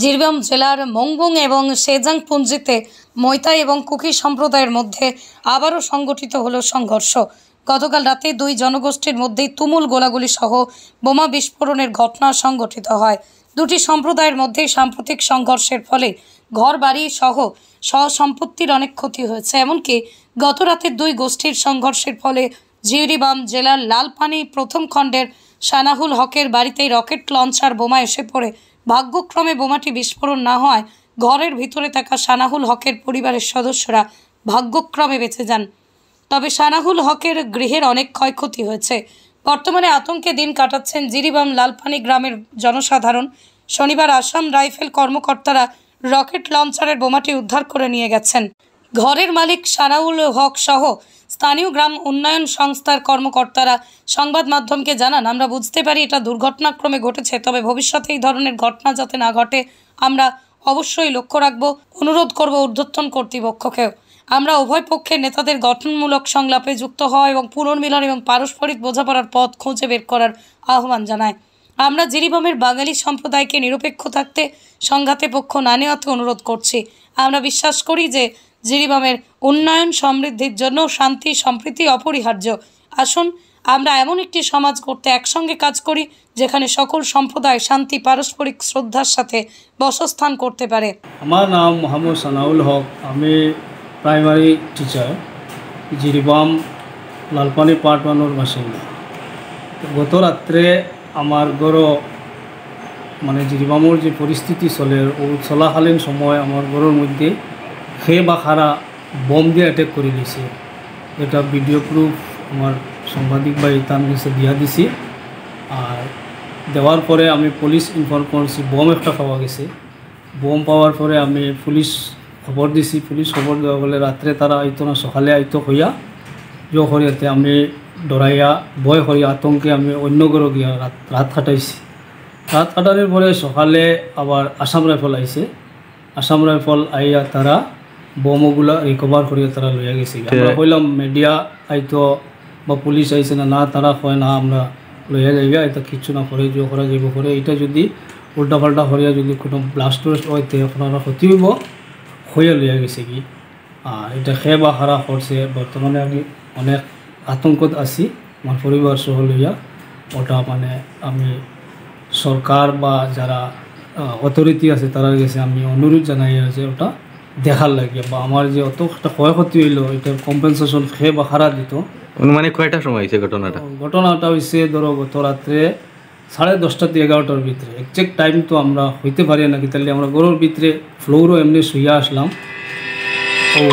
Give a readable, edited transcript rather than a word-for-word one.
জিরিবাম জেলার মংবুং এবং সেজাংপুঞ্জিতে মৈতাই এবং কুকি সম্প্রদায়ের মধ্যে আবারও সংগঠিত হলো সংঘর্ষ। গতকাল রাতে দুই জনগোষ্ঠীর মধ্যেই তুমুল গোলাগুলি সহ বোমা বিস্ফোরণের ঘটনা সংঘটিত হয়। দুটি সম্প্রদায়ের মধ্যে সাম্প্রতিক সংঘর্ষের ফলে ঘরবাড়ি সহ সম্পত্তির অনেক ক্ষতি হয়েছে। এমনকি গত রাতে দুই গোষ্ঠীর সংঘর্ষের ফলে জিরিবাম জেলার লালপানি প্রথম খণ্ডের সানাহুল হকের বাড়িতেই রকেট লঞ্চার বোমা এসে পড়ে ভাগ্যক্রমে বোমাটি বিস্ফোরণ না হওয়ায় ঘরের ভিতরে থাকা সানাহুল হকের পরিবারের সদস্যরা ভাগ্যক্রমে বেঁচে যান। তবে সানাহুল হকের গৃহের অনেক ক্ষয়ক্ষতি হয়েছে। বর্তমানে আতঙ্কে দিন কাটাচ্ছেন জিরিবাম লালপানি গ্রামের জনসাধারণ। শনিবার আসাম রাইফেল কর্মকর্তারা রকেট লঞ্চারের বোমাটি উদ্ধার করে নিয়ে গেছেন। ঘরের মালিক সানাউল হক সহ স্থানীয় গ্রাম উন্নয়ন সংস্থার কর্মকর্তারা সংবাদ মাধ্যমকে জানান, আমরা বুঝতে পারি এটা দুর্ঘটনাক্রমে ঘটেছে, তবে ভবিষ্যতে এই ধরনের ঘটনা যাতে না ঘটে আমরা অবশ্যই লক্ষ্য রাখব। অনুরোধ করব ঊর্ধ্বতন কর্তৃপক্ষকেও। আমরা উভয় পক্ষের নেতাদের গঠনমূলক সংলাপে যুক্ত হওয়া এবং পুনর্মিলন এবং পারস্পরিক বোঝাপড়ার পথ খুঁজে বের করার আহ্বান জানাই। আমরা জিরিবামের বাঙালি সম্প্রদায়কে নিরপেক্ষ থাকতে সংঘাতে পক্ষ না নেওয়াতে অনুরোধ করছি। আমরা বিশ্বাস করি যে জিরিবামের উন্নয়ন সমৃদ্ধির জন্য শান্তি সম্প্রীতি অপরিহার্য। আসুন আমরা এমন একটি সমাজ করতে একসঙ্গে কাজ করি যেখানে সকল সম্প্রদায় শান্তি পারস্পরিক শ্রদ্ধার সাথে বসস্থান করতে পারে। আমার নাম মোহাম্মদ সানাউল হক, আমি প্রাইমারি টিচার, জিরিবাম লালপানি পার্ট 1-এর বাসিন্দা। গত রাত্রে আমার ঘরও মানে জিরিবামর যে পরিস্থিতি চলাকালীন সময় আমার ঘরের মধ্যে বা খারা বম দিয়ে অ্যাটাক করে দিয়েছে। এটা ভিডিও প্রুফ আমার সাংবাদিক ভাই তার কাছে দিয়া দিছি। আর দেওয়ার পরে আমি পুলিশ ইনফর্ম করছি বম একটা পাওয়া গেছে। বম পাওয়ার পরে আমি পুলিশ খবর দিছি। পুলিশ খবর দেওয়া বলে রাত্রে তারা আইতো না, সকালে আইতো হইয়া জো করিয়াতে আমি ডরাইয়া ভয় করিয়া আতঙ্কে আমি অন্য ঘরে গিয়া রাত কাটাইছি। রাত কাটানোর পরে সকালে আবার আসাম রাইফল আইছে। আসাম রাইফল আইয়া তারা বোমগুলা রিকভার করিয়া তারা লইয়া গেছে। আমরা কইলাম মিডিয়া আইতো বা পুলিশ আইছে না, তারা কয় না আমরা লইয়া যাইবা, এটা কিছু না করে যে করা যাইব করে। এটা যদি উল্টাপাল্টা করিয়া যদি কোনো ব্লাস্ট ট্লাস্ট হয় তে আপনারা ক্ষতি হইব হইয়া লইয়া গেছে কি। আর এটা বা খারাপ করছে। বর্তমানে আমি অনেক আতঙ্কত আছি আমার পরিবার সহ লইয়া। ওটা মানে আমি সরকার বা যারা অথরিটি আছে তার কাছে আমি অনুরোধ জানাই যে ওটা দেখার লাগে বা আমার যে অত একটা ক্ষয়ক্ষতি হইল এটার কম্পেনসেশন বা খারাপ দিত। মানে কয়টার সময় হয়েছে ঘটনাটা হয়েছে ধরো গত রাত্রে 10:30 থেকে 11টার ভিতরে। এক্সাক্ট টাইম তো আমরা হইতে পারি না, কি তাহলে আমরা ঘরের ভিতরে ফ্লোরও এমনি শুইয়া আসলাম। ও